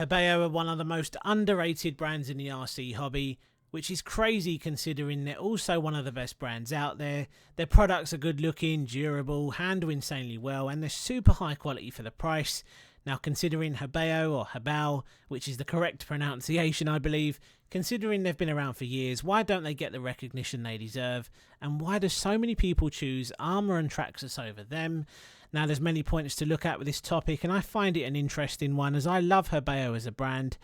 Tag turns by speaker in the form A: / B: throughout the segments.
A: Hobao are one of the most underrated brands in the RC hobby, which is crazy considering they're also one of the best brands out there. Their products are good looking, durable, handle insanely well, and they're super high quality for the price. Now, considering Hobao or Hobao, which is the correct pronunciation, I believe, considering they've been around for years, why don't they get the recognition they deserve? And why do so many people choose Arrma and Traxxas over them? Now, there's many points to look at with this topic, and I find it an interesting one as I love Hobao as a brand.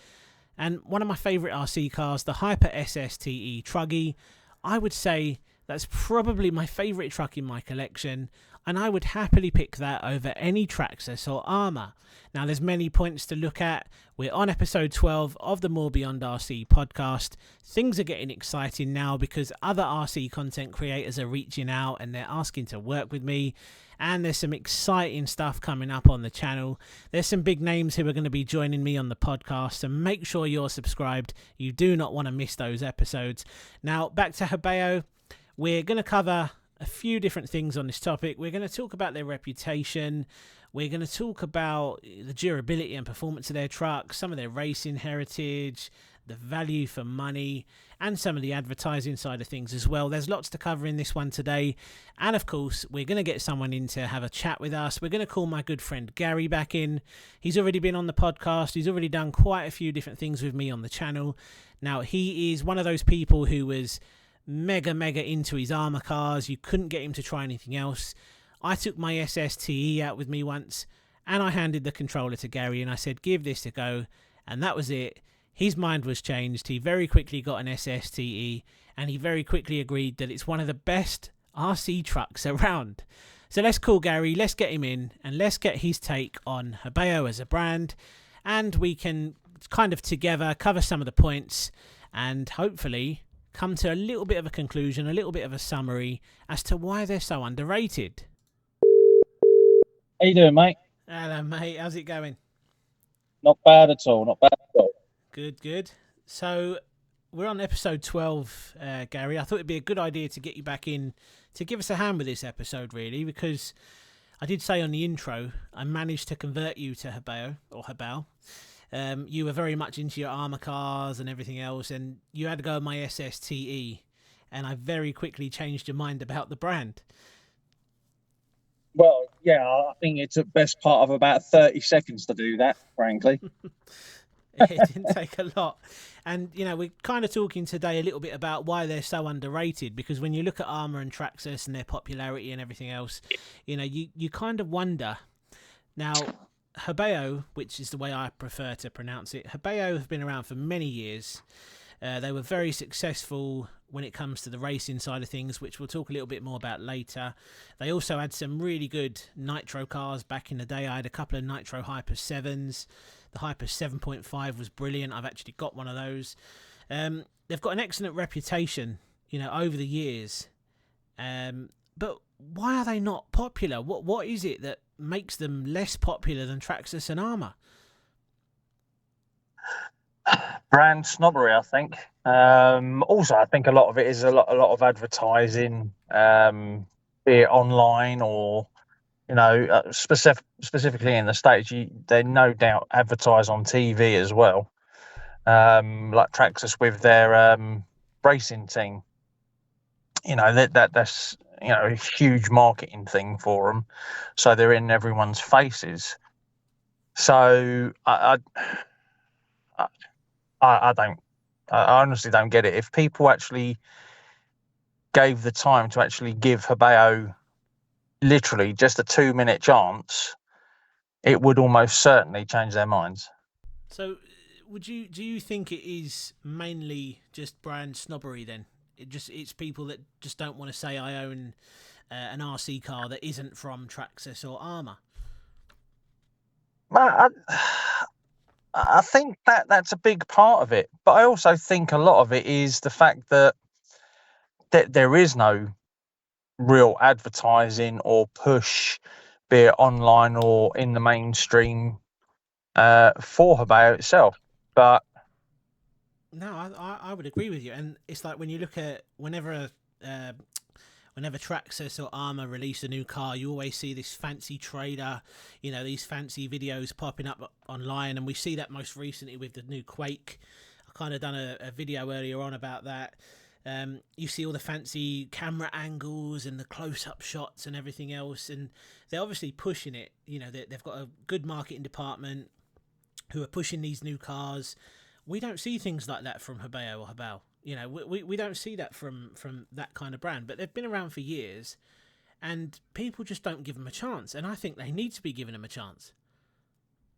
A: And one of my favourite RC cars, the Hyper SSTE Truggy, I would say that's probably my favourite truck in my collection, and I would happily pick that over any Traxxas or Arrma. Now, there's many points to look at. We're on episode 12 of the More Beyond RC podcast. Things are getting exciting now because other RC content creators are reaching out and they're asking to work with me. And there's some exciting stuff coming up on the channel. There's some big names who are going to be joining me on the podcast, so make sure you're subscribed. You do not want to miss those episodes. Now, back to Hobao. We're going to cover a few different things on this topic. We're going to talk about their reputation. We're going to talk about the durability and performance of their trucks, some of their racing heritage, the value for money, and some of the advertising side of things as well. There's lots to cover in this one today. And of course, we're going to get someone in to have a chat with us. We're going to call my good friend Gary back in. He's already been on the podcast. He's already done quite a few different things with me on the channel. Now, he is one of those people who was mega into his Arrma cars. You couldn't get him to try anything else. I took my SSTE out with me once and I handed the controller to Gary and I said, give this a go. And that was it. His mind was changed. He very quickly got an SSTE and he very quickly agreed that it's one of the best RC trucks around. So let's call Gary, let's get him in and let's get his take on Hobao as a brand, and we can kind of together cover some of the points and hopefully come to a little bit of a conclusion, a little bit of a summary as to why they're so underrated.
B: How you doing, mate?
A: Hello, mate. How's it going?
B: Not bad at all. Not bad at all.
A: Good. So we're on episode 12, Gary. I thought it'd be a good idea to get you back in to give us a hand with this episode, really, because I did say on the intro I managed to convert you to Hobao. You were very much into your Arrma cars and everything else, and you had to go with my SSTE, and I very quickly changed your mind about the brand.
B: Well, yeah, I think it took best part of about 30 seconds to do that, frankly.
A: It didn't take a lot. And, you know, we're kind of talking today a little bit about why they're so underrated, because when you look at Arrma and Traxxas and their popularity and everything else, you know, you kind of wonder. Now, Hobao, which is the way I prefer to pronounce it, Hobao have been around for many years. They were very successful when it comes to the racing side of things, which we'll talk a little bit more about later. They also had some really good nitro cars back in the day. I had a couple of nitro Hyper 7s. The Hyper 7.5 was brilliant. I've actually got one of those. They've got an excellent reputation, you know, over the years. But why are they not popular? What is it that makes them less popular than Traxxas and Arrma?
B: Brand snobbery, I think. Also, I think a lot of it is a lot of advertising, be it online or, you know, specifically in the States. They no doubt advertise on TV as well, like Traxxas with their racing team. You know, that's, you know, a huge marketing thing for them, so they're in everyone's faces. So I honestly don't get it. If people actually gave the time to actually give Hobao literally just a 2-minute chance, it would almost certainly change their minds.
A: So do you think it is mainly just brand snobbery then? It's people that just don't want to say I own an RC car that isn't from Traxxas or Arrma?
B: I think that's a big part of it, but I also think a lot of it is the fact that there is no real advertising or push, be it online or in the mainstream, for Hobao itself. But
A: no, I would agree with you. And it's like when you look at whenever whenever Traxxas or Arrma release a new car, you always see this fancy trailer, these fancy videos popping up online, and we see that most recently with the new Quake. I kind of done a video earlier on about that. You see all the fancy camera angles and the close-up shots and everything else, and they're obviously pushing it. They've got a good marketing department who are pushing these new cars. We don't see things like that from Hobao or Hobao. We don't see that from that kind of brand, but they've been around for years, and people just don't give them a chance, and I think they need to be giving them a chance.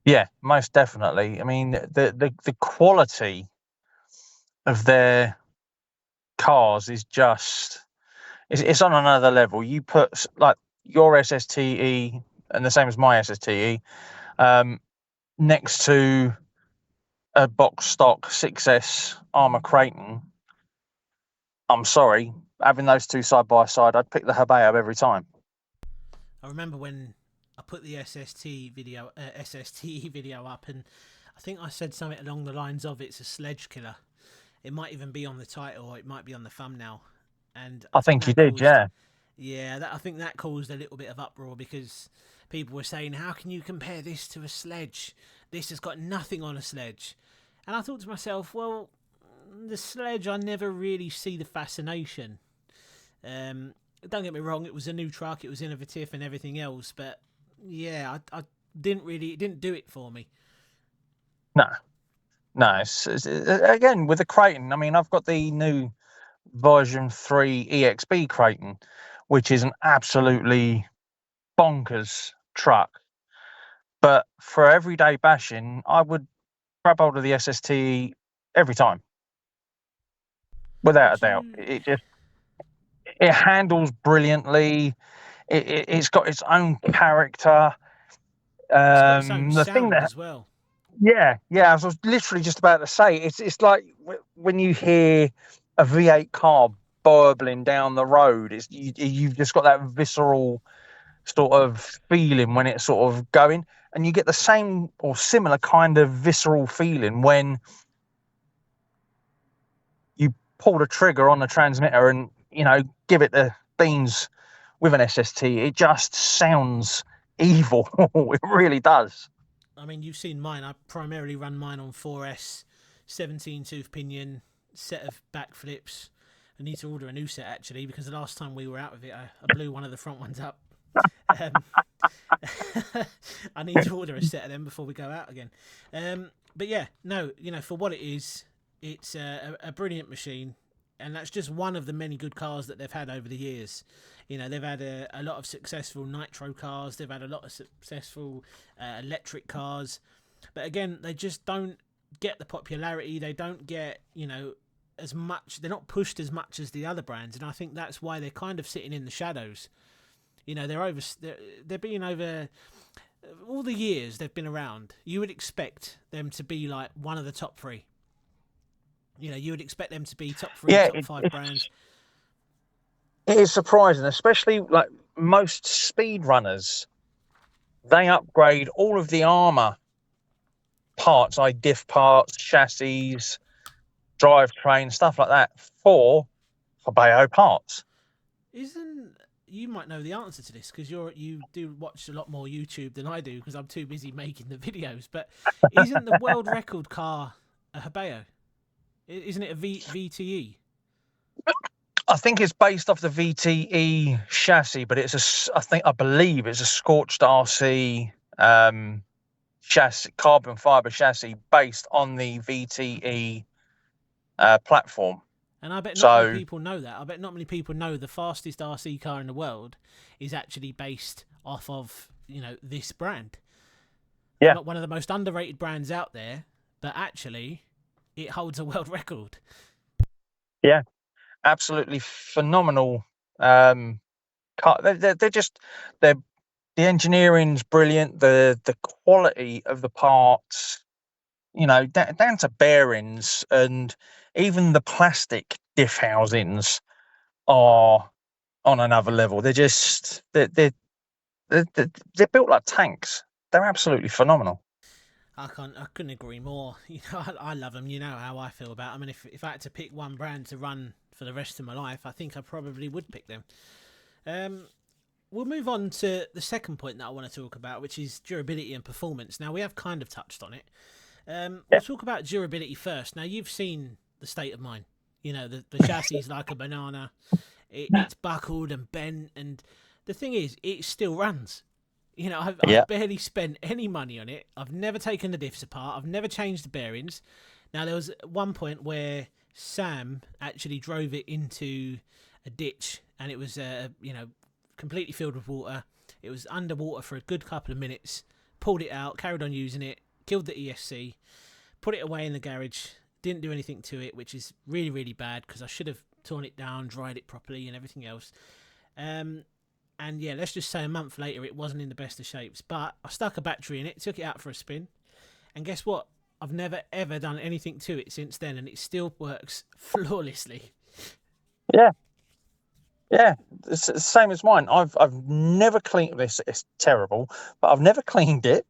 B: Yeah, most definitely. I mean, the quality of their cars is just it's on another level. You put like your SSTE and the same as my SSTE next to a box stock 6S Arrma Kraton. I'm sorry, having those two side by side, I'd pick the Hobao every time.
A: I remember when I put the SSTE video up, and I think I said something along the lines of it's a sledge killer. It might even be on the title, or it might be on the thumbnail. And
B: I think you
A: that
B: did,
A: caused,
B: yeah.
A: I think that caused a little bit of uproar, because people were saying, how can you compare this to a sledge? This has got nothing on a sledge. And I thought to myself, well, the sledge, I never really see the fascination. Don't get me wrong, it was a new truck, it was innovative and everything else, but yeah, I it didn't do it for me.
B: No, no. Again, with the Kraton, I mean, I've got the new version 3 EXB Kraton, which is an absolutely bonkers truck. But for everyday bashing, I would grab hold of the SST every time, without a
A: Would
B: doubt.
A: you?
B: It handles brilliantly. It's got its own character.
A: It's got its own
B: The thing
A: sound
B: that,
A: as well.
B: yeah, I was literally just about to say, it's like when you hear a V8 car burbling down the road, you've just got that visceral sort of feeling when it's sort of going, and you get the same or similar kind of visceral feeling when you pull the trigger on the transmitter and give it the beans with an SST. It just sounds evil. It really does.
A: I mean, you've seen mine. I primarily run mine on 4S, 17 tooth pinion, set of backflips. I need to order a new set actually, because the last time we were out with it, I blew one of the front ones up. Um, I need to order a set of them before we go out again. But yeah, no, for what it is, it's a brilliant machine, and that's just one of the many good cars that they've had over the years. They've had a lot of successful nitro cars. They've had a lot of successful electric cars, but again, they just don't get the popularity. They don't get as much. They're not pushed as much as the other brands, and I think that's why they're kind of sitting in the shadows. They're being over all the years they've been around. You would expect them to be like one of the top three. You would expect them to be top three,
B: Yeah,
A: top five brands.
B: it is surprising, especially like most speed runners. They upgrade all of the armor parts, like diff parts, chassis, drivetrain, stuff like that, for Hobao parts.
A: You might know the answer to this, because you do watch a lot more YouTube than I do, because I'm too busy making the videos. But isn't the world record car a Hobao? Isn't it a VTE?
B: I think it's based off the VTE chassis, but I believe it's a scorched RC chassis, carbon fiber chassis based on the VTE platform.
A: And I bet not many people know that. I bet not many people know the fastest RC car in the world is actually based off of this brand.
B: Yeah,
A: Not one of the most underrated brands out there, but actually it holds a world record.
B: Yeah, absolutely phenomenal car. The engineering's brilliant. The quality of the parts, down to bearings, and even the plastic diff housings are on another level. They're built like tanks. They're absolutely phenomenal.
A: I couldn't agree more. I love them. You know how I feel about them. And if I had to pick one brand to run for the rest of my life, I think I probably would pick them. We'll move on to the second point that I want to talk about, which is durability and performance. Now, we have kind of touched on it.
B: Yeah.
A: We'll talk about durability first. Now, you've seen the state of mine. You know, the chassis is like a banana. It's buckled and bent. And the thing is, it still runs. You know,
B: Yeah.
A: I've barely spent any money on it. I've never taken the diffs apart. I've never changed the bearings. Now, there was one point where Sam actually drove it into a ditch, and it was, completely filled with water. It was underwater for a good couple of minutes. Pulled it out, carried on using it, killed the ESC, put it away in the garage. Didn't do anything to it, which is really, really bad because I should have torn it down, dried it properly, and everything else. And yeah, let's just say a month later, it wasn't in the best of shapes. But I stuck a battery in it, took it out for a spin, and guess what? I've never ever done anything to it since then, and it still works flawlessly.
B: Yeah. Yeah, it's the same as mine. I've never cleaned this. It's terrible, but I've never cleaned it.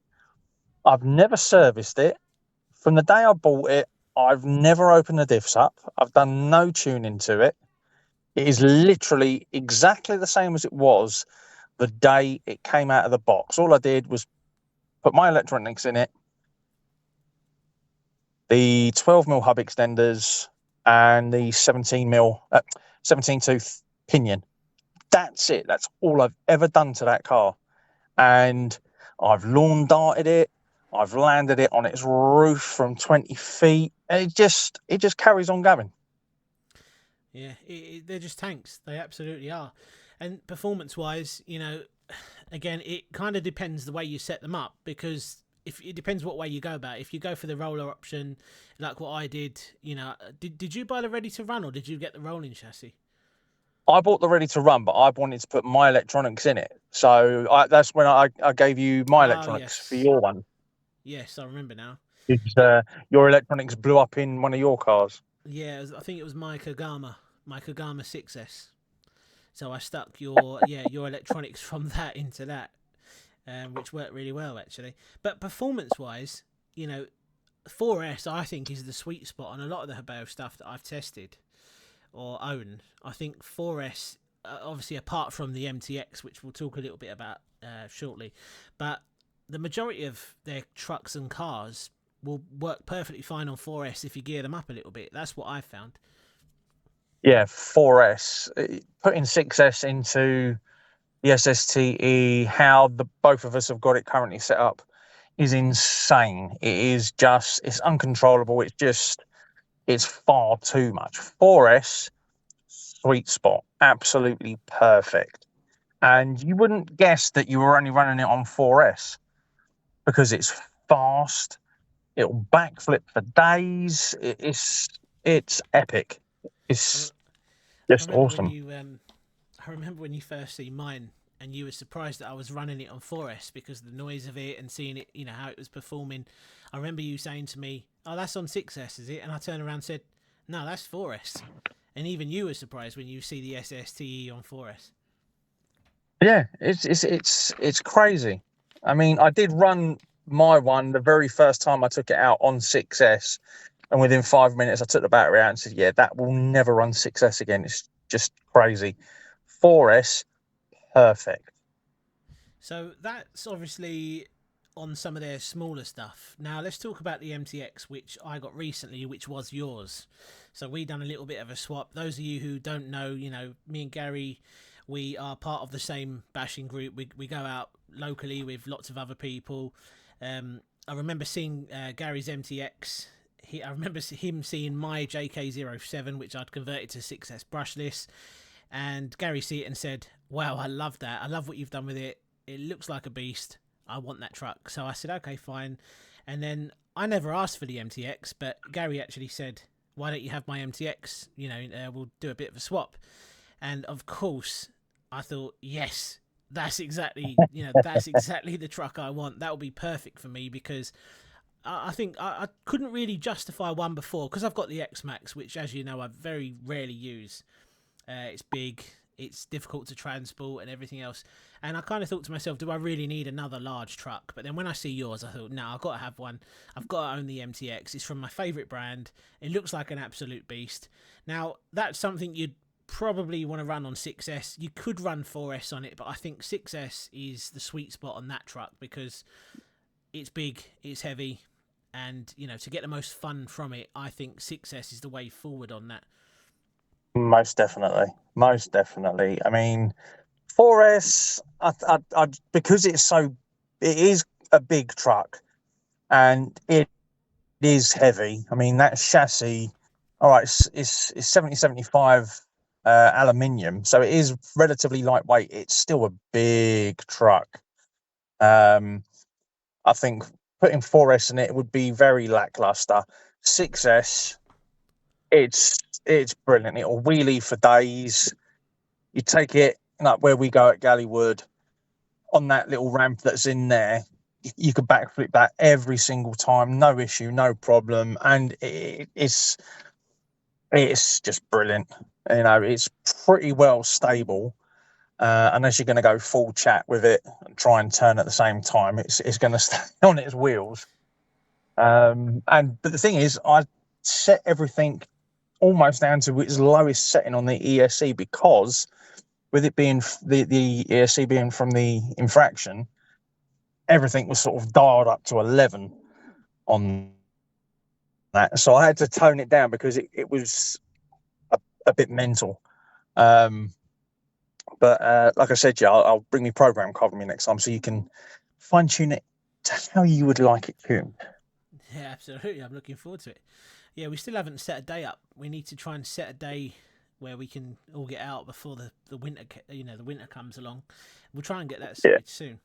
B: I've never serviced it. From the day I bought it, I've never opened the diffs up. I've done no tuning to it. It is literally exactly the same as it was the day it came out of the box. All I did was put my electronics in it, the 12mm hub extenders, and the 17 tooth pinion. That's it. That's all I've ever done to that car. And I've lawn darted it. I've landed it on its roof from 20 feet. And it just carries on going.
A: Yeah, they're just tanks. They absolutely are. And performance-wise, you know, again, it kind of depends the way you set them up, because if it depends what way you go about it. If you go for the roller option, like what I did, you know, did you buy the ready to run or did you get the rolling chassis?
B: I bought the ready to run, but I wanted to put my electronics in it. So that's when I gave you my electronics for your one.
A: Yes, I remember now.
B: Your electronics blew up in one of your cars.
A: Yeah, I think it was my Kagama 6S. So I stuck your electronics from that into that, which worked really well actually. But performance-wise, you know, 4S I think is the sweet spot on a lot of the Hobao stuff that I've tested or own. I think 4S, obviously apart from the MTX, which we'll talk a little bit about shortly, but the majority of their trucks and cars will work perfectly fine on 4S if you gear them up a little bit. That's what I've found.
B: Yeah, 4S. Putting 6S into the SSTE, how both of us have got it currently set up, is insane. It's uncontrollable. It's far too much. 4S, sweet spot, absolutely perfect. And you wouldn't guess that you were only running it on 4S because it's fast. It'll backflip for days. It's epic. It's just awesome.
A: I remember when you first see mine, and you were surprised that I was running it on 4S because of the noise of it and seeing it, you know, how it was performing. I remember you saying to me, "Oh, that's on 6S, is it?" And I turned around and said, "No, that's 4S." And even you were surprised when you see the SSTE on 4S.
B: Yeah, it's crazy. I mean, I did run my one the very first time I took it out on 6S, and within 5 minutes I took the battery out and said, "Yeah, that will never run 6S again. It's just crazy." 4S, perfect.
A: So that's obviously on some of their smaller stuff. Now let's talk about the MTX, which I got recently, which was yours. So we done a little bit of a swap. Those of you who don't know, you know, me and Gary, we are part of the same bashing group. We go out locally with lots of other people. I remember seeing Gary's MTX. I remember him seeing my JK07, which I'd converted to 6S brushless. And Gary see it and said, "Wow, I love that. I love what you've done with it. It looks like a beast. I want that truck." So I said, "Okay, fine." And then I never asked for the MTX, but Gary actually said, "Why don't you have my MTX? You know, we'll do a bit of a swap." And of course, I thought, yes, that's exactly the truck I want. That will be perfect for me because I think I couldn't really justify one before because I've got the X Max, which, as you know, I very rarely use. It's big, it's difficult to transport and everything else. And I kind of thought to myself, do I really need another large truck? But then when I see yours, I thought, no, I've got to have one. I've got to own the MTX. It's from my favourite brand. It looks like an absolute beast. Now, that's something you'd probably want to run on 6S. You could run 4S on it, but I think 6S is the sweet spot on that truck because it's big, it's heavy, and to get the most fun from it, I think 6S is the way forward on that.
B: Most definitely, most definitely. I mean, 4S, because it is a big truck and it is heavy. I mean, that chassis, all right, it's 70/75 aluminium, so it is relatively lightweight. It's still a big truck. I think putting 4S in it would be very lackluster. 6S, it's brilliant. It'll wheelie for days. You take it like where we go at Gallywood on that little ramp that's in there. You could backflip that every single time, no issue, no problem, and it's just brilliant. It's pretty well stable. Unless you're going to go full chat with it and try and turn at the same time, it's going to stay on its wheels. But the thing is, I set everything almost down to its lowest setting on the ESC because with it being the ESC being from the infraction, everything was sort of dialed up to 11 on that. So I had to tone it down because it was a bit mental. But like I said, I'll bring my program card with me next time so you can fine tune it to how you would like it tuned.
A: Yeah, absolutely. I'm looking forward to it. Yeah, we still haven't set a day up. We need to try and set a day where we can all get out before the winter, the winter comes along. We'll try and get that sorted soon.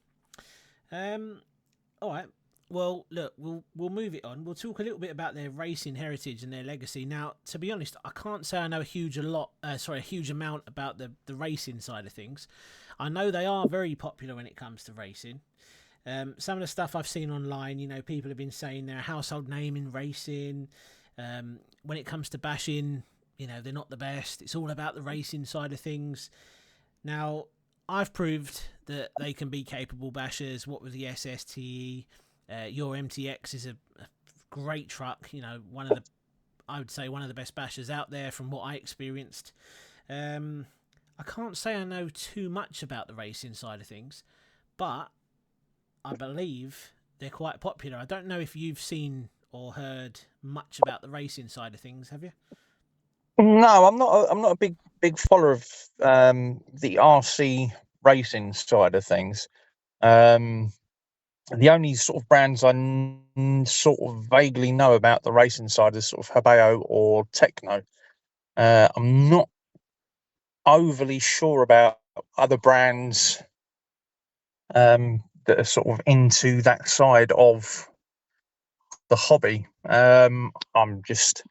A: All right. Well, look, we'll move it on. We'll talk a little bit about their racing heritage and their legacy. Now, to be honest, I can't say I know a huge amount about the racing side of things. I know they are very popular when it comes to racing. Some of the stuff I've seen online, people have been saying they're a household name in racing. When it comes to bashing, they're not the best. It's all about the racing side of things. Now, I've proved that they can be capable bashers. What with the SST, your MTX is a great truck. I would say one of the best bashers out there from what I experienced. I can't say I know too much about the racing side of things, but I believe they're quite popular. I don't know if you've seen or heard much about the racing side of things, have you?
B: No, I'm not. I'm not a big follower of the RC racing side of things. The only sort of brands I sort of vaguely know about the racing side is sort of Hobao or Techno. I'm not overly sure about other brands that are sort of into that side of the hobby. I'm just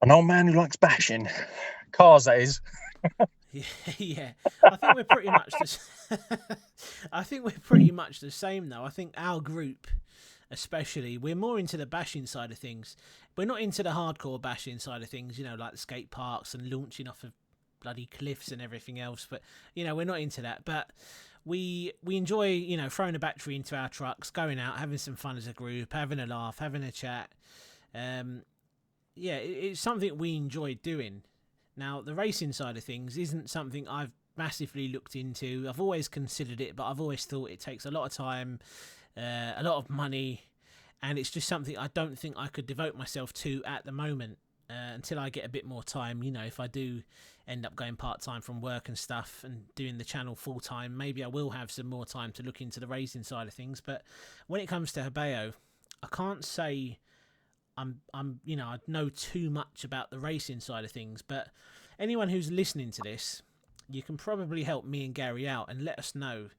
B: an old man who likes bashing cars, that is.
A: Yeah. I think we're pretty much I think we're pretty much the same though. I think our group, especially, we're more into the bashing side of things. We're not into the hardcore bashing side of things, like the skate parks and launching off of bloody cliffs and everything else. But we're not into that. But we enjoy throwing a battery into our trucks, going out, having some fun as a group, having a laugh, having a chat. It's something we enjoy doing. Now, the racing side of things isn't something I've massively looked into. I've always considered it, but I've always thought it takes a lot of time, a lot of money, and it's just something I don't think I could devote myself to at the moment until I get a bit more time. If I do end up going part-time from work and stuff and doing the channel full-time, maybe I will have some more time to look into the racing side of things. But when it comes to Hobao, I can't say I know too much about the racing side of things, but anyone who's listening to this, you can probably help me and Gary out and let us know,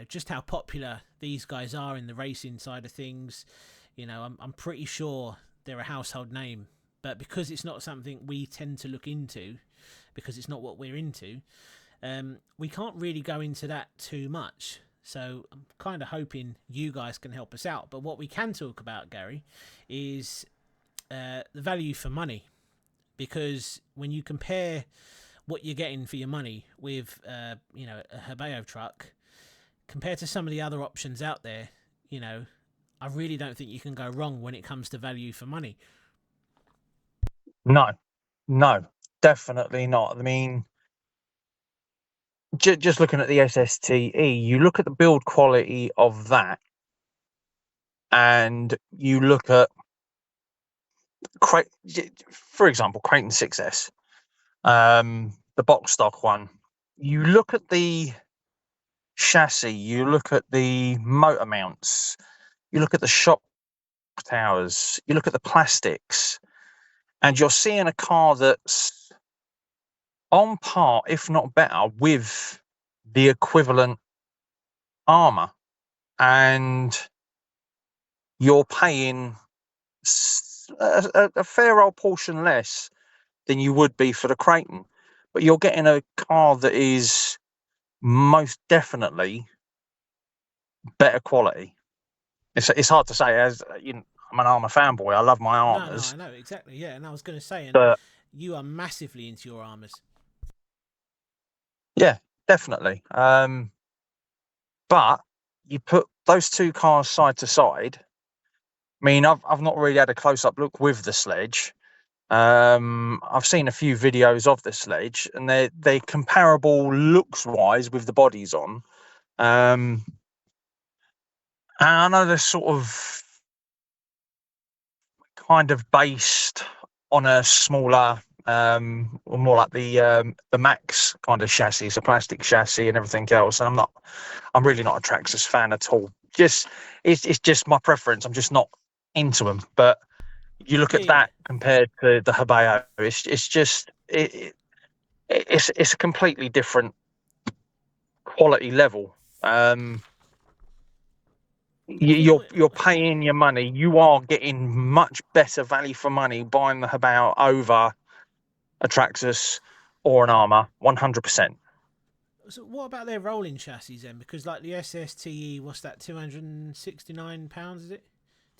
A: just how popular these guys are in the racing side of things. I'm pretty sure they're a household name, but because it's not something we tend to look into, because it's not what we're into, we can't really go into that too much. So I'm kind of hoping you guys can help us out. But what we can talk about, Gary, is the value for money. Because when you compare what you're getting for your money with, a Hobao truck, compared to some of the other options out there, I really don't think you can go wrong when it comes to value for money.
B: No. definitely not. I mean, just looking at the SSTE, you look at the build quality of that, and you look at, for example, Creighton 6S, the box stock one. You look at the chassis, you look at the motor mounts, you look at the shock towers, you look at the plastics, and you're seeing a car that's on par, if not better, with the equivalent Arrma, and you're paying a fair old portion less than you would be for the Creighton, but you're getting a car that is most definitely better quality. It's hard to say, as you know, I'm an Arrma fanboy. I love my
A: No, no,
B: Arrmas,
A: I know exactly. Yeah, and I was going to say, and
B: but
A: you are massively into your Arrmas.
B: yeah, definitely. But you put those two cars side to side. I mean, I've not really had a close up look with the sledge. I've seen a few videos of the sledge, and they're comparable looks wise with the bodies on. And I know they're sort of kind of based on a smaller, or more like the Max kind of chassis, so plastic chassis and everything else. And I'm really not a Traxxas fan at all. Just it's just my preference. I'm just not into them. But you look
A: Yeah,
B: at
A: yeah.
B: that compared to the Hobao, it's just it's a completely different quality level.
A: I think
B: You're paying your money. You are getting much better value for money buying the Hobao over a Traxxas or an Arrma, 100%.
A: so. What about their rolling chassis then? Because like the SSTE, what's that? £269? Is it?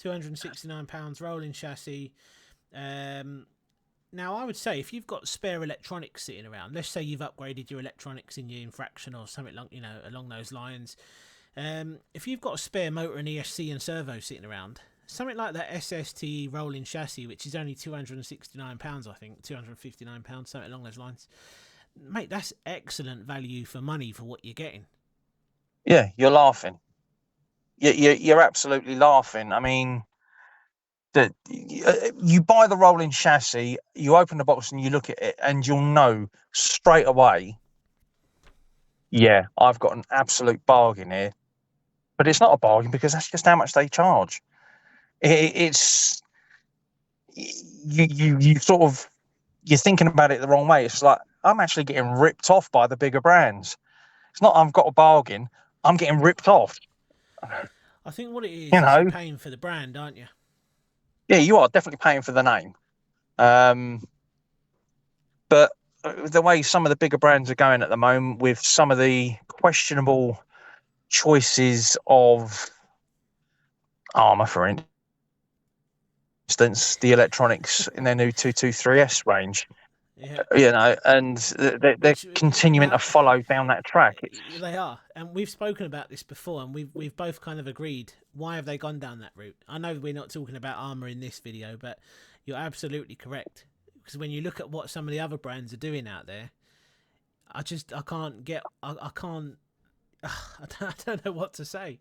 A: £269 rolling chassis. Now, I would say if you've got spare electronics sitting around, let's say you've upgraded your electronics in your infraction or something like along those lines. If you've got a spare motor and ESC and servo sitting around, something like that SST rolling chassis, which is only £269, I think, £259, something along those lines. Mate, that's excellent value for money for what you're getting.
B: Yeah, you're laughing. You're absolutely laughing. I mean, you buy the rolling chassis, you open the box and you look at it, and you'll know straight away. Yeah, I've got an absolute bargain here, but it's not a bargain because that's just how much they charge. It's you sort of you're thinking about it the wrong way. It's like I'm actually getting ripped off by the bigger brands. It's not I've got a bargain. I'm getting ripped off.
A: I think what it
B: You
A: is you're
B: know,
A: paying for the brand, aren't you?
B: yeah, you are definitely paying for the name. Um, but the way some of the bigger brands are going at the moment, with some of the questionable choices of Arrma, for instance, the electronics in their new 223S range,
A: Yeah.
B: you know, and they're
A: Which
B: continuing to
A: now
B: follow down that track. It's
A: they are, and we've spoken about this before, and we've both kind of agreed. Why have they gone down that route? I know we're not talking about Arrma in this video, but you're absolutely correct. Because when you look at what some of the other brands are doing out there, I can't get I can't I don't know what to say.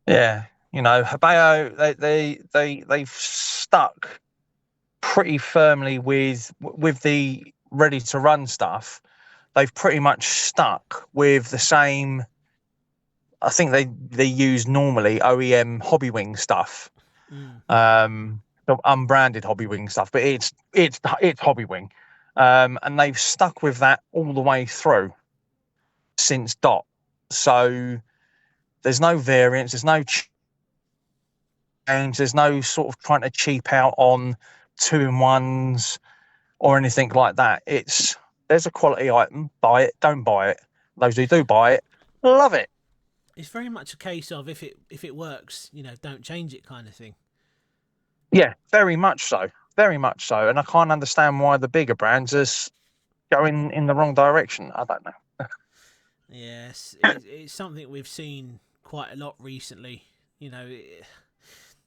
B: yeah, you know, Hobao, they've stuck pretty firmly with the ready to run stuff. They've pretty much stuck with the same. I think they use normally OEM Hobbywing stuff,
A: Mm.
B: the unbranded Hobbywing stuff, but it's Hobbywing, and they've stuck with that all the way through since dot. So there's no variance, there's no change, there's no sort of trying to cheap out on 2-in-1s or anything like that. There's a quality item, buy it, don't buy it. Those who do buy it, love it.
A: It's very much a case of if it works, don't change it kind of thing.
B: Yeah, very much so. Very much so. And I can't understand why the bigger brands are going in the wrong direction. I don't know.
A: Yes, it's something we've seen quite a lot recently. You know,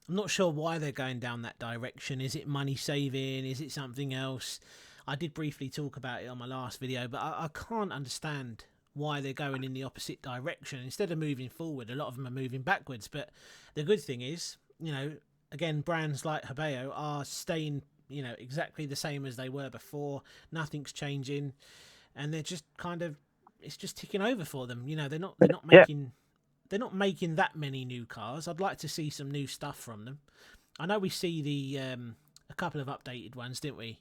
A: I'm not sure why they're going down that direction. Is it money saving? Is it something else? I did briefly talk about it on my last video, but I can't understand why they're going in the opposite direction. Instead of moving forward, a lot of them are moving backwards. But the good thing is, you know, again, brands like Hobao are staying, you know, exactly the same as they were before. Nothing's changing, and they're just kind of, it's just ticking over for them. You know,
B: Yeah,
A: they're not making that many new cars. I'd like to see some new stuff from them. I know we see the a couple of updated ones, didn't we?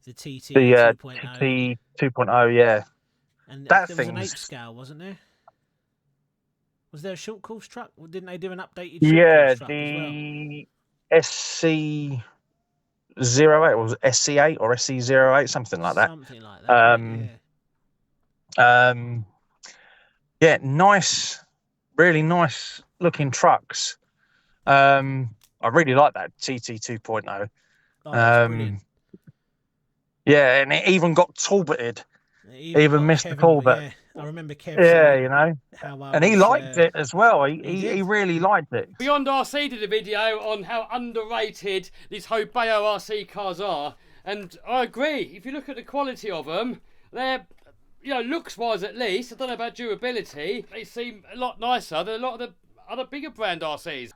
A: The TT
B: the
A: 2.0,
B: TT 2.0, yeah,
A: and
B: that
A: there was an 8
B: thing's
A: scale, wasn't there? Was there a short course truck? Or didn't they do an updated short course
B: yeah,
A: truck as well?
B: the SC08 or SC8 or SC08, something like that.
A: Something like that.
B: Um,
A: Yeah.
B: um, yeah, nice, really nice looking trucks. I really like that TT 2.0.
A: Oh, it's brilliant.
B: Um, yeah, and it even got torbited.
A: It even
B: Even
A: got
B: missed the
A: Kev in.
B: Corbett.
A: Yeah, I remember Kev
B: Yeah,
A: saying
B: you know,
A: how I
B: and he
A: was.
B: liked it as well.
A: He
B: He
A: did.
B: really liked it.
C: beyondRC did a video on how underrated these Hobao RC cars are, and I agree. If you look at the quality of them, they're, you know, looks-wise at least, I don't know about durability, they seem a lot nicer than a lot of the other bigger brand RCs.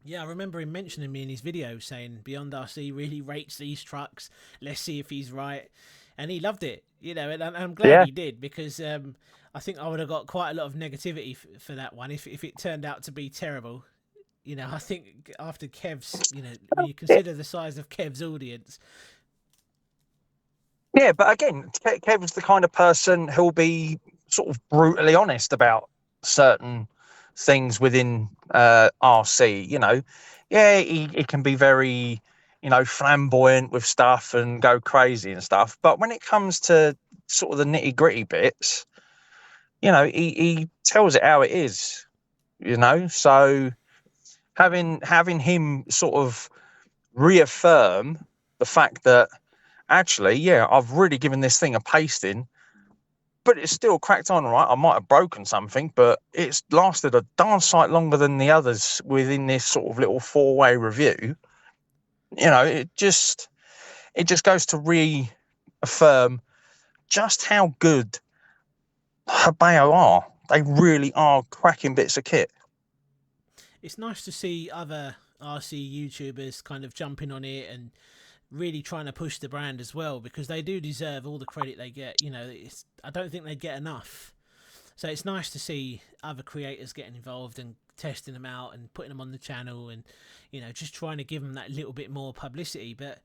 A: Yeah, I remember him mentioning me in his video saying beyondRC really rates these trucks. Let's see if he's right, and he loved it. You know, and I'm glad
B: Yeah,
A: he did, because I think I would have got quite a lot of negativity for that one if it turned out to be terrible. You know, I think after Kev's, you know, when you
B: yeah,
A: consider the size of Kev's audience,
B: yeah. But again, Kev's the kind of person who'll be sort of brutally honest about certain things within RC. You know, yeah, he can be very, you know, flamboyant with stuff and go crazy and stuff. But when it comes to sort of the nitty gritty bits, you know, he tells it how it is. You know, so having him sort of reaffirm the fact that actually, yeah, I've really given this thing a pasting, but it's still cracked on right. I might have broken something, but it's lasted a darn sight longer than the others within this sort of little four-way review. You know, it just goes to reaffirm just how good Hobao are. They really are cracking bits of kit.
A: it's nice to see other RC YouTubers kind of jumping on it and really trying to push the brand as well, because they do deserve all the credit they get. You know, I don't think they get enough. So it's nice to see other creators getting involved and testing them out and putting them on the channel, and, you know, just trying to give them that little bit more publicity. But,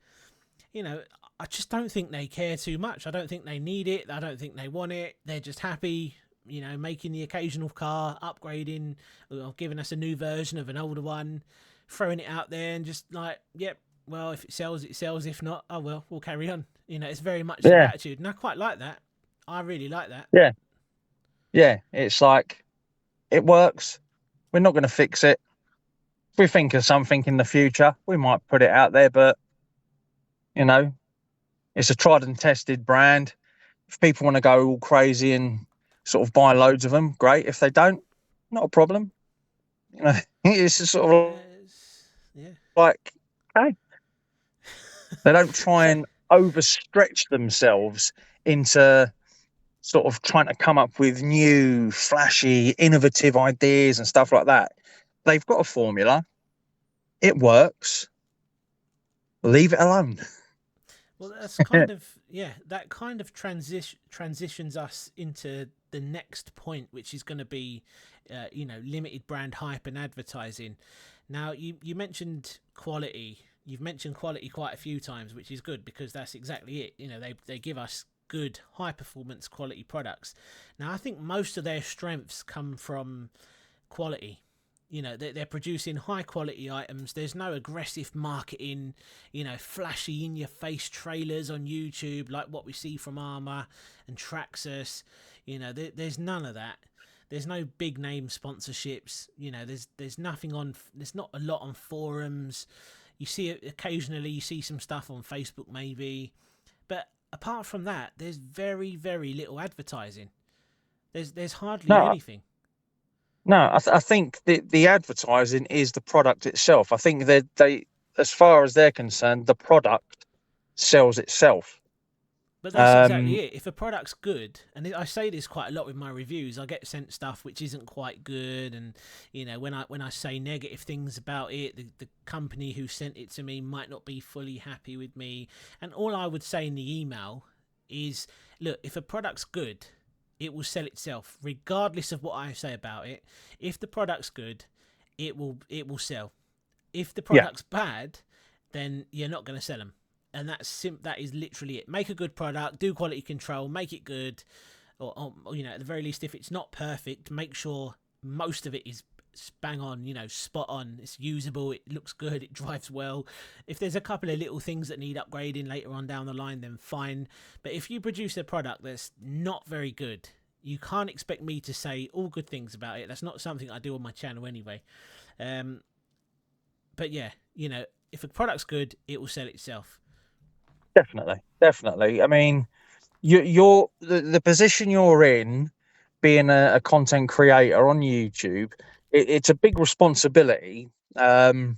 A: you know, I just don't think they care too much. I don't think they need it. I don't think they want it. They're just happy, you know, making the occasional car, upgrading, or giving us a new version of an older one, throwing it out there and just like, yep, well, if it sells, it sells. If not, oh well, we'll carry on. You know, it's very much their
B: Yeah,
A: attitude, and I quite like that. I really like that.
B: yeah, yeah. It's like it works. We're not going to fix it. If we think of something in the future, we might put it out there, but you know, it's a tried and tested brand. If people want to go all crazy and sort of buy loads of them, great. If they don't, not a problem. You know, it's just sort of
A: Yeah.
B: like, okay, they don't try
A: So
B: and overstretch themselves into sort of trying to come up with new, flashy, innovative ideas and stuff like that. They've got a formula. It works. Leave it alone.
A: well, that's kind of, yeah, that kind of transitions us into the next point, which is going to be, you know, limited brand hype and advertising. Now, you mentioned quality. You've mentioned quality quite a few times, which is good, because that's exactly it. You know, they give us good high performance quality products. Now, I think most of their strengths come from quality. You know, they're producing high quality items. There's no aggressive marketing, you know, flashy in your face trailers on YouTube like what we see from Arrma and Traxxas. You know, there's none of that. There's no big name sponsorships. You know, there's nothing on. There's not a lot on forums. You see it occasionally. You see some stuff on Facebook maybe, but apart from that, there's very little advertising. There's hardly
B: No,
A: anything.
B: No, I think the advertising is the product itself. I think that as far as they're concerned, the product sells itself.
A: But that's exactly it. If a product's good, and I say this quite a lot with my reviews, I get sent stuff which isn't quite good, and when I say negative things about it, the company who sent it to me might not be fully happy with me. And all I would say in the email is, look, if a product's good, it will sell itself, regardless of what I say about it. If the product's good, it will sell. If the product's bad, then you're not going to sell them. And that is literally it. Make a good product, do quality control, make it good, or at the very least, if it's not perfect, make sure most of it is bang on, spot on. It's usable, it looks good, it drives well. If there's a couple of little things that need upgrading later on down the line, then fine. But if you produce a product that's not very good, you can't expect me to say all good things about it. That's not something I do on my channel anyway. But yeah, if a product's good, it will sell itself.
B: Definitely. I mean, you're the position you're in, being a content creator on YouTube. It's a big responsibility, where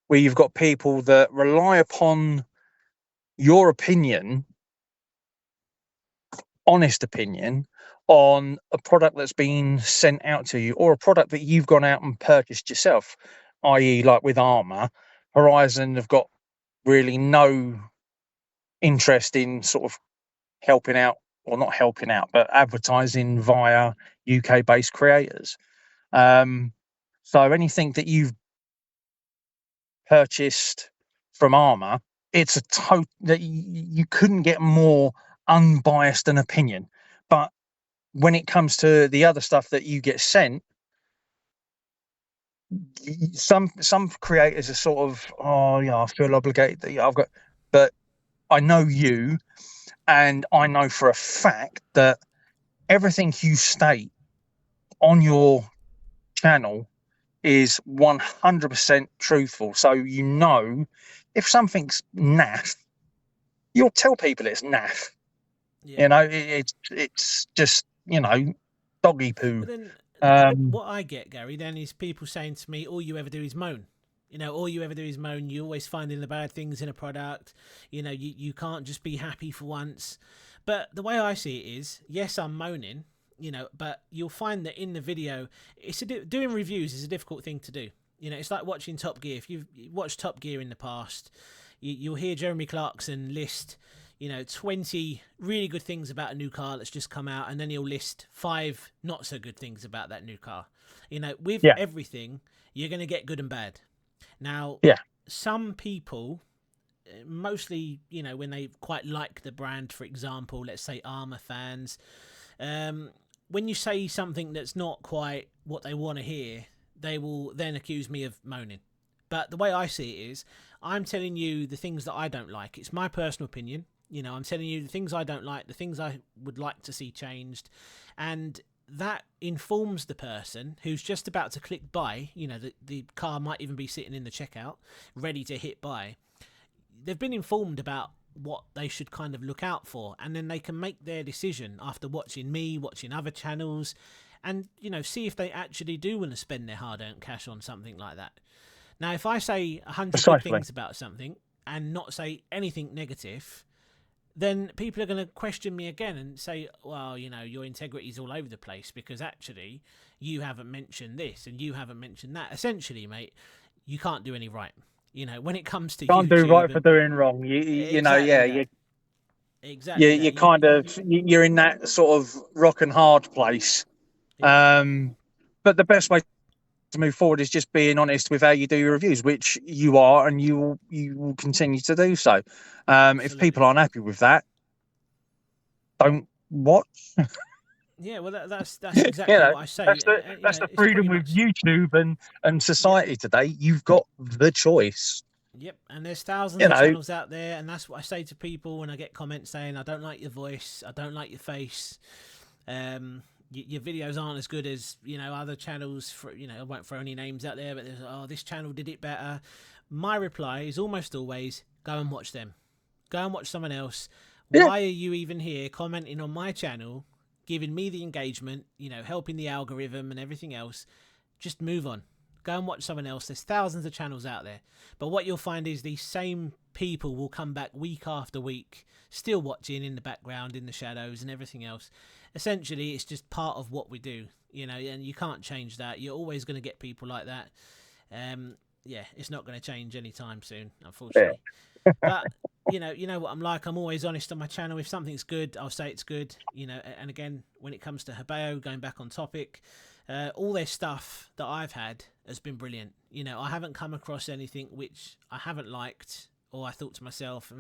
B: you've got people that rely upon your opinion, honest opinion, on a product that's been sent out to you, or a product that you've gone out and purchased yourself, i.e., like with Arrma, Horizon have got really no interest in sort of helping out, or not helping out, but advertising via UK based creators. So anything that you've purchased from Arrma, it's that you couldn't get more unbiased an opinion. But when it comes to the other stuff that you get sent, some creators are sort of, oh yeah, I feel obligated that I've got, but I know you, and I know for a fact that everything you state on your channel is 100% truthful. So if something's naff, you'll tell people it's naff. Yeah. It's just doggy poo.
A: But then what I get, Gary, then is people saying to me, all you ever do is moan. All you ever do is moan. You're always finding the bad things in a product. You can't just be happy for once. But the way I see it is, yes, I'm moaning, but you'll find that in the video, doing reviews is a difficult thing to do. It's like watching Top Gear. If you've watched Top Gear in the past, you'll hear Jeremy Clarkson list 20 really good things about a new car that's just come out, and then he'll list 5 not so good things about that new car. With everything, you're going to get good and bad. Now, some people, mostly, when they quite like the brand, for example, let's say Arrma fans, when you say something that's not quite what they want to hear, they will then accuse me of moaning. But the way I see it is, I'm telling you the things that I don't like. It's my personal opinion. I'm telling you the things I don't like, the things I would like to see changed, and that informs the person who's just about to click buy. The car might even be sitting in the checkout, ready to hit buy. They've been informed about what they should kind of look out for, and then they can make their decision after watching me, watching other channels, and see if they actually do want to spend their hard-earned cash on something like that. Now, if I say 100 good things about something and not say anything negative, then people are going to question me again and say, well, your integrity is all over the place because actually you haven't mentioned this and you haven't mentioned that. Essentially, mate, you can't do any right. When it comes to
B: can't
A: YouTube
B: do right for doing wrong. You're in that sort of rock and hard place. Yeah. But the best way to move forward is just being honest with how you do your reviews, which you are, and you will continue to do so. If people aren't happy with that, don't watch.
A: Yeah, well, that's exactly what I say.
B: That's the freedom with YouTube and society today. You've got the choice.
A: Yep, and there's thousands of channels out there, and that's what I say to people when I get comments saying, I don't like your voice, I don't like your face, your videos aren't as good as other channels. I won't throw any names out there, but there's this channel did it better. My reply is almost always, go and watch them. Go and watch someone else. Why are you even here commenting on my channel giving me the engagement, helping the algorithm and everything else, just move on. Go and watch someone else. There's thousands of channels out there. But what you'll find is these same people will come back week after week, still watching in the background, in the shadows and everything else. Essentially, it's just part of what we do, and you can't change that. You're always going to get people like that. It's not going to change anytime soon, unfortunately. Yeah. But, you know what I'm like. I'm always honest on my channel. If something's good, I'll say it's good. And again, when it comes to Hobao, going back on topic, all their stuff that I've had has been brilliant. I haven't come across anything which I haven't liked, or I thought to myself,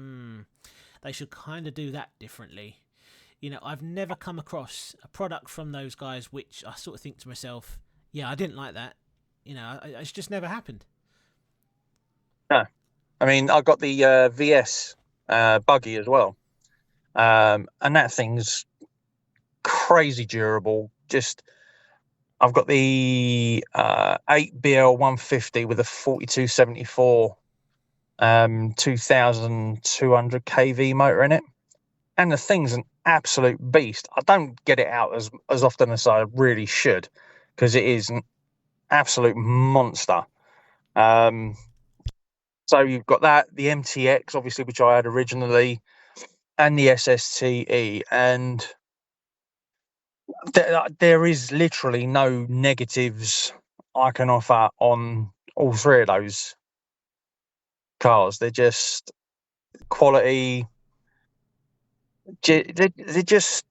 A: they should kind of do that differently. I've never come across a product from those guys which I sort of think to myself, yeah, I didn't like that. It's just never happened.
B: No. I mean, I got the VS buggy as well. And that thing's crazy durable. I've got the 8BL 150 with a 4274 2200 kV motor in it. And the thing's an absolute beast. I don't get it out as often as I really should, because it is an absolute monster. So you've got that, the MTX, obviously, which I had originally, and the SSTE. And there is literally no negatives I can offer on all three of those cars. They're just quality. They're just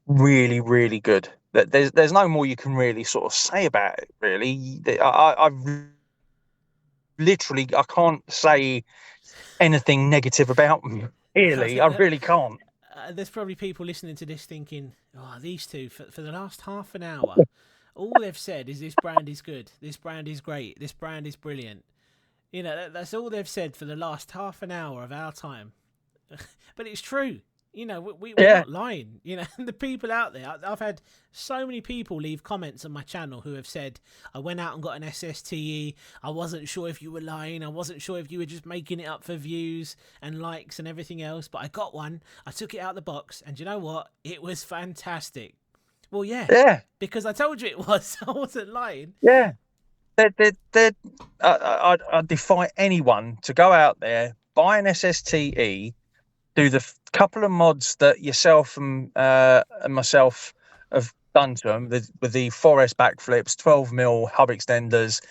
B: really, really good. There's no more you can really sort of say about it, really. I can't say anything negative about them. Really, I really can't.
A: There's probably people listening to this thinking, oh, these two, for the last half an hour, all they've said is this brand is good, this brand is great, this brand is brilliant. That's all they've said for the last half an hour of our time. But it's true. We're not lying. The people out there, I've had so many people leave comments on my channel who have said, I went out and got an SSTE. I wasn't sure if you were lying. I wasn't sure if you were just making it up for views and likes and everything else. But I got one. I took it out of the box. And you know what? It was fantastic. Well, yeah. Yeah. Because I told you it was. I wasn't lying.
B: Yeah. I defy anyone to go out there, buy an SSTE, do the couple of mods that yourself and myself have done to them, with the 4S backflips, 12mm hub extenders,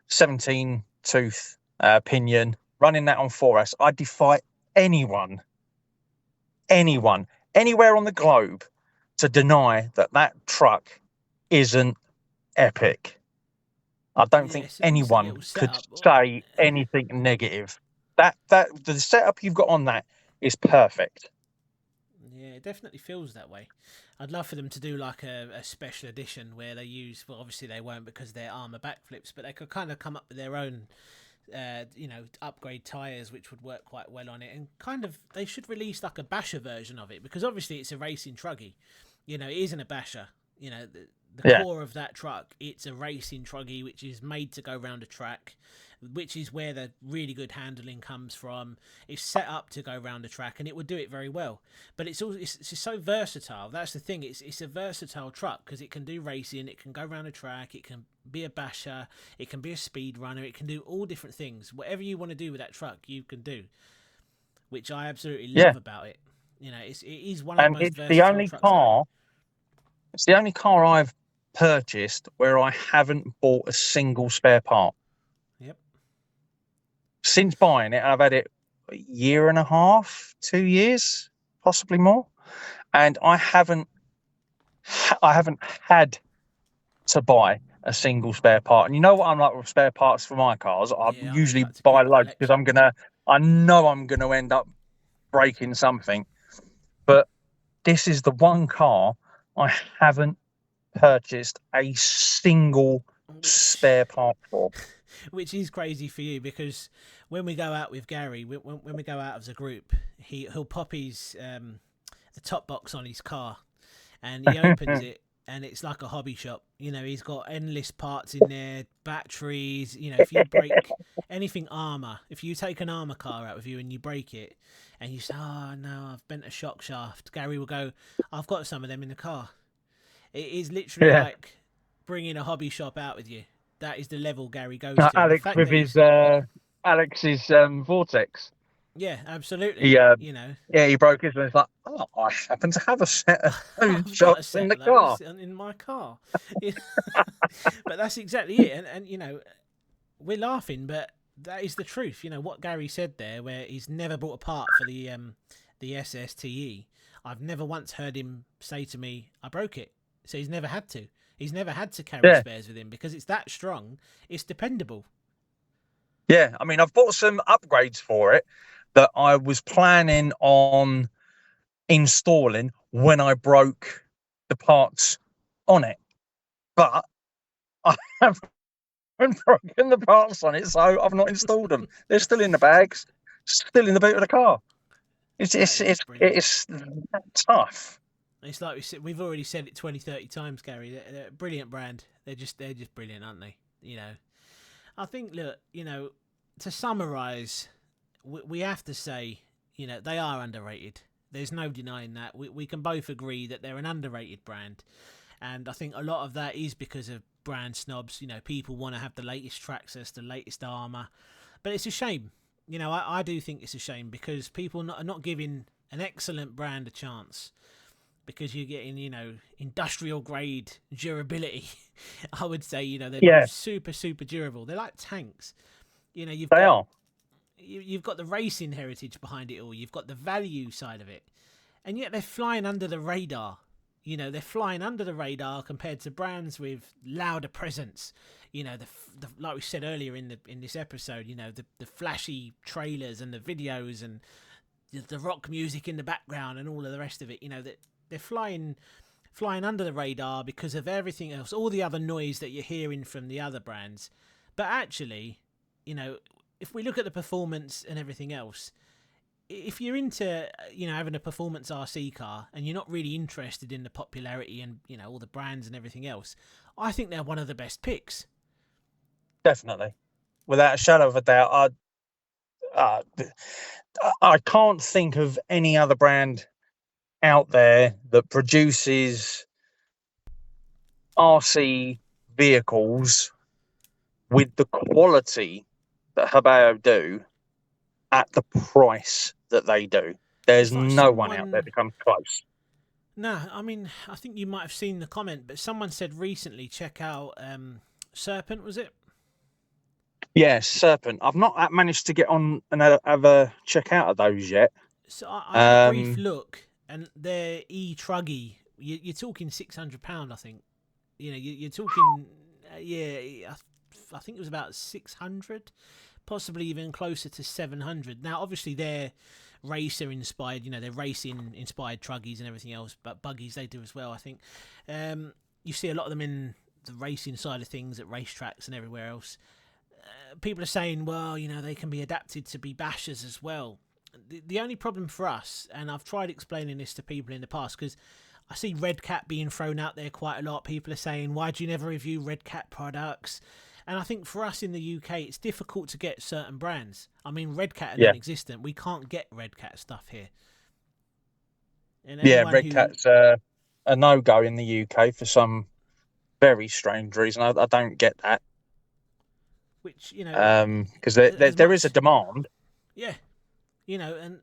B: 17 tooth pinion, running that on 4S. I defy anyone, anywhere on the globe, to deny that truck isn't epic. I don't think anyone could say anything negative. That the setup you've got on that is perfect.
A: Yeah, it definitely feels that way. I'd love for them to do like a special edition where they use, well, obviously they won't because they're Arrma backflips, but they could kind of come up with their own upgrade tires which would work quite well on it, and kind of they should release like a basher version of it, because obviously it's a racing truggy. It isn't a basher. The core of that truck, it's a racing truggy which is made to go round a track, which is where the really good handling comes from. It's set up to go round a track, and it would do it very well. But it's just so versatile. That's the thing. It's a versatile truck because it can do racing, it can go round a track, it can be a basher, it can be a speed runner, it can do all different things. Whatever you want to do with that truck, you can do, which I absolutely love about it. It is one of the most versatile trucks.
B: It's the only car I've purchased where I haven't bought a single spare part.
A: Yep.
B: Since buying it, I've had it a year and a half, 2 years, possibly more, and I haven't had to buy a single spare part. And you know what I'm like with spare parts for my cars? I usually buy loads because I know I'm gonna end up breaking something. But this is the one car I haven't purchased a single spare part for.
A: Which is crazy for you, because when we go out with Gary, when we go out as a group, he'll pop his the top box on his car, and he opens it, and it's like a hobby shop. You know, he's got endless parts in there, batteries. You know, if you break anything Arrma, if you take an Arrma car out with you and you break it, and you say, "Oh no, I've bent a shock shaft," Gary will go, "I've got some of them in the car." It is literally like bringing a hobby shop out with you. That is the level Gary goes to.
B: Alex with his Alex's Vortex.
A: Yeah, absolutely.
B: He,
A: you know,
B: he broke his one. It's like, oh, I happen to have a set of
A: I've
B: those
A: got a
B: shots
A: set
B: in the
A: of
B: car.
A: those in my car. But that's exactly it. And you know, we're laughing, but that is the truth. You know what Gary said there, where he's never bought a part for the SSTE. I've never once heard him say to me, "I broke it." So he's never had to. He's never had to carry spares with him because it's that strong. It's dependable.
B: Yeah, I mean, I've bought some upgrades for it that I was planning on installing when I broke the parts on it, but I haven't broken the parts on it, so I've not installed them. They're still in the bags, still in the boot of the car. It's tough.
A: It's like we said, we've already said it 20, 30 times, Gary. They're a brilliant brand. They're just brilliant, aren't they? You know, I think, look, you know, to summarise, we have to say, you know, they are underrated. There's no denying that. We can both agree that they're an underrated brand. And I think a lot of that is because of brand snobs. You know, people want to have the latest Traxxas, the latest Arrma. But it's a shame. You know, I do think it's a shame because people are not giving an excellent brand a chance. Because you're getting, you know, industrial grade durability. I would say, you know, they're super, super durable. They're like tanks. You know, you've got the racing heritage behind it all. You've got the value side of it. And yet they're flying under the radar. You know, they're flying under the radar compared to brands with louder presence. You know, the like we said earlier in this episode, you know, the flashy trailers and the videos and the rock music in the background and all of the rest of it. You know, that they're flying under the radar because of everything else, all the other noise that you're hearing from the other brands. But actually, you know, if we look at the performance and everything else, if you're into, you know, having a performance RC car and you're not really interested in the popularity and, you know, all the brands and everything else, I think they're one of the best picks.
B: Definitely. Without a shadow of a doubt, I can't think of any other brand out there that produces RC vehicles with the quality that Hobao do at the price that they do. There's no one out there that comes close.
A: No, I mean, I think you might have seen the comment, but someone said recently, check out Serpent, was it?
B: Yeah, Serpent. I've not managed to get on and have a check out of those yet.
A: So I had a brief look, and they're e-truggy. You're talking £600, I think. You know, you're talking, I think it was about 600, possibly even closer to 700. Now, obviously, they're racer inspired. You know, they're racing inspired truggies and everything else, but buggies they do as well. I think you see a lot of them in the racing side of things at racetracks and everywhere else. People are saying, well, you know, they can be adapted to be bashers as well. The only problem for us, and I've tried explaining this to people in the past, because I see Red Cat being thrown out there quite a lot. People are saying, why do you never review Red Cat products? And I think for us in the UK, it's difficult to get certain brands. I mean, Red Cat are non-existent. We can't get Red Cat stuff here. And
B: Red Cat's a no-go in the UK for some very strange reason. I don't get that.
A: Which, you know...
B: Because there is a demand.
A: Yeah. You know, and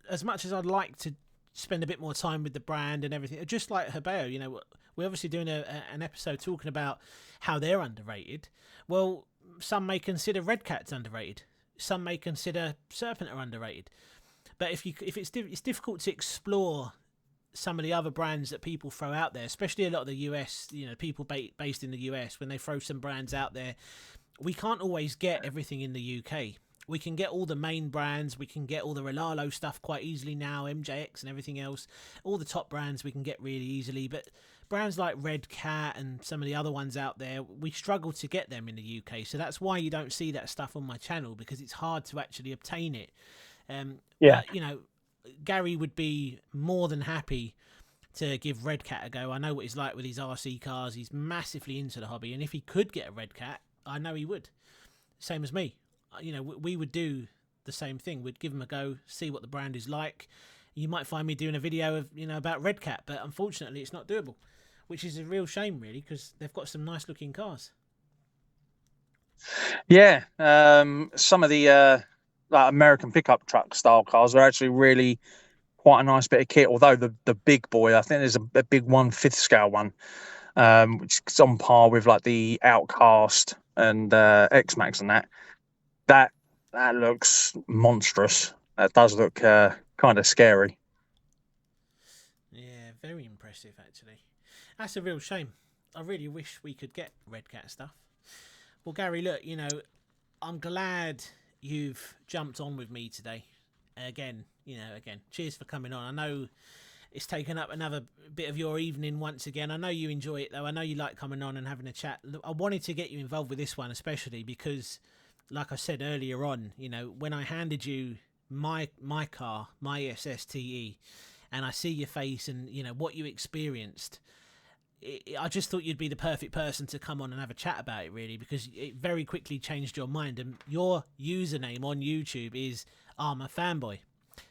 A: as much as I'd like to spend a bit more time with the brand and everything, just like Hobao, you know, we're obviously doing an episode talking about how they're underrated. Well, some may consider Red Cat's underrated. Some may consider Serpent are underrated. But if it's difficult to explore some of the other brands that people throw out there, especially a lot of the US, you know, people based in the US, when they throw some brands out there, we can't always get everything in the UK. We can get all the main brands. We can get all the Relalo stuff quite easily now, MJX and everything else. All the top brands we can get really easily. But brands like Red Cat and some of the other ones out there, we struggle to get them in the UK. So that's why you don't see that stuff on my channel, because it's hard to actually obtain it. But, you know, Gary would be more than happy to give Red Cat a go. I know what he's like with his RC cars. He's massively into the hobby, and if he could get a Red Cat, I know he would. Same as me. You know, we would do the same thing. We'd give him a go, see what the brand is like. You might find me doing a video of, you know, about Red Cat, but unfortunately it's not doable, which is a real shame, really, because they've got some nice looking cars.
B: Yeah, some of the like American pickup truck style cars are actually really quite a nice bit of kit. Although the big boy, I think there's a big 1/5 scale one, which is on par with like the Outcast and X-Max and that looks monstrous. That does look kind of scary.
A: Yeah, very impressive, actually. That's a real shame. I really wish we could get Red Cat stuff. Well, Gary, look, you know, I'm glad you've jumped on with me today. Again, cheers for coming on. I know it's taken up another bit of your evening once again. I know you enjoy it, though. I know you like coming on and having a chat. Look, I wanted to get you involved with this one, especially because, like I said earlier on, you know, when I handed you my car, my SSTE, and I see your face and, you know, what you experienced, I just thought you'd be the perfect person to come on and have a chat about it, really, because it very quickly changed your mind. And your username on YouTube is Arrma Fanboy.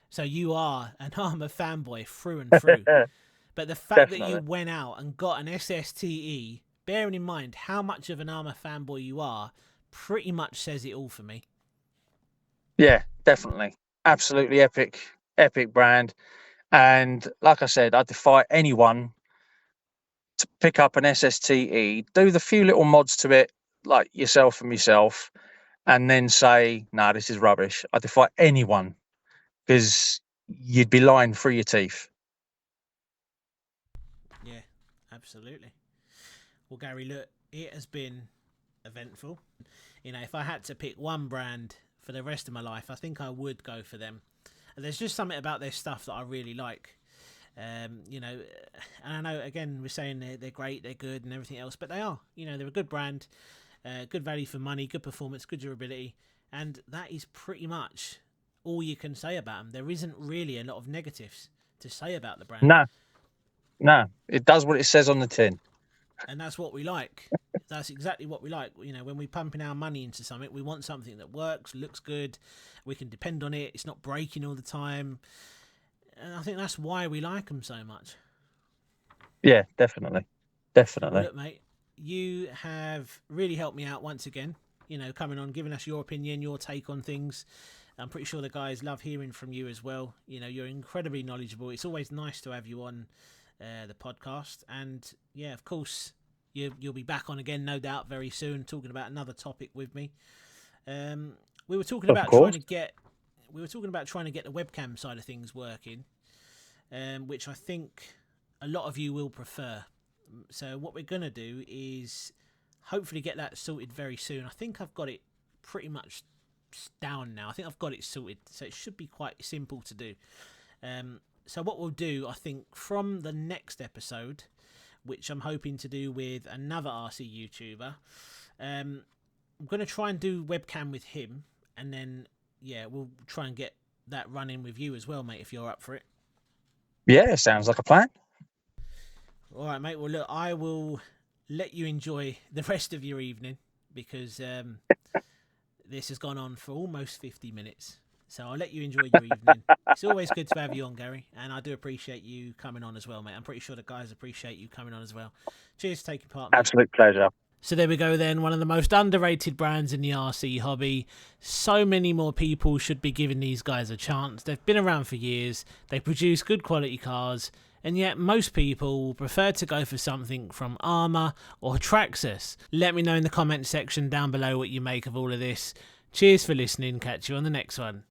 A: So you are an Arrma fanboy through and through. But the fact that you went out and got an SSTE, bearing in mind how much of an Arrma fanboy you are, pretty much says it all for me.
B: Yeah, definitely. Absolutely epic brand. And like I said, I defy anyone to pick up an SSTE, do the few little mods to it, like yourself and myself, and then say, "No, this is rubbish." I defy anyone, because you'd be lying through your teeth.
A: Yeah, absolutely. Well, Gary, look, it has been eventful. You know, if I had to pick one brand for the rest of my life, I think I would go for them. And there's just something about their stuff that I really like. You know, and I know, again, we're saying they're great, they're good and everything else, but they are. You know, they're a good brand, good value for money, good performance, good durability, and that is pretty much all you can say about them. There isn't really a lot of negatives to say about the brand.
B: No, it does what it says on the tin.
A: And that's what we like. That's exactly what we like. You know, when we're pumping our money into something, we want something that works, looks good, we can depend on it, it's not breaking all the time. And I think that's why we like them so much.
B: Yeah, definitely.
A: Well, look, mate, you have really helped me out once again. You know, coming on, giving us your opinion, your take on things. I'm pretty sure the guys love hearing from you as well. You know, you're incredibly knowledgeable. It's always nice to have you on the podcast. And yeah, of course, you'll be back on again, no doubt, very soon, talking about another topic with me. We were talking about trying to get the webcam side of things working, which I think a lot of you will prefer. So what we're going to do is hopefully get that sorted very soon. I think I've got it pretty much down now. I think I've got it sorted, so it should be quite simple to do. So what we'll do, I think, from the next episode, which I'm hoping to do with another RC YouTuber, I'm going to try and do webcam with him, and then yeah, we'll try and get that running with you as well, mate, if you're up for it. Yeah,
B: sounds like a plan.
A: All right, mate. Well, look, I will let you enjoy the rest of your evening, because this has gone on for almost 50 minutes. So I'll let you enjoy your evening. It's always good to have you on, Gary, and I do appreciate you coming on as well, mate. I'm pretty sure the guys appreciate you coming on as well. Cheers for taking part, mate.
B: Absolute pleasure.
A: So there we go then, one of the most underrated brands in the RC hobby. So many more people should be giving these guys a chance. They've been around for years, they produce good quality cars, and yet most people will prefer to go for something from Arrma or Traxxas. Let me know in the comment section down below what you make of all of this. Cheers for listening, catch you on the next one.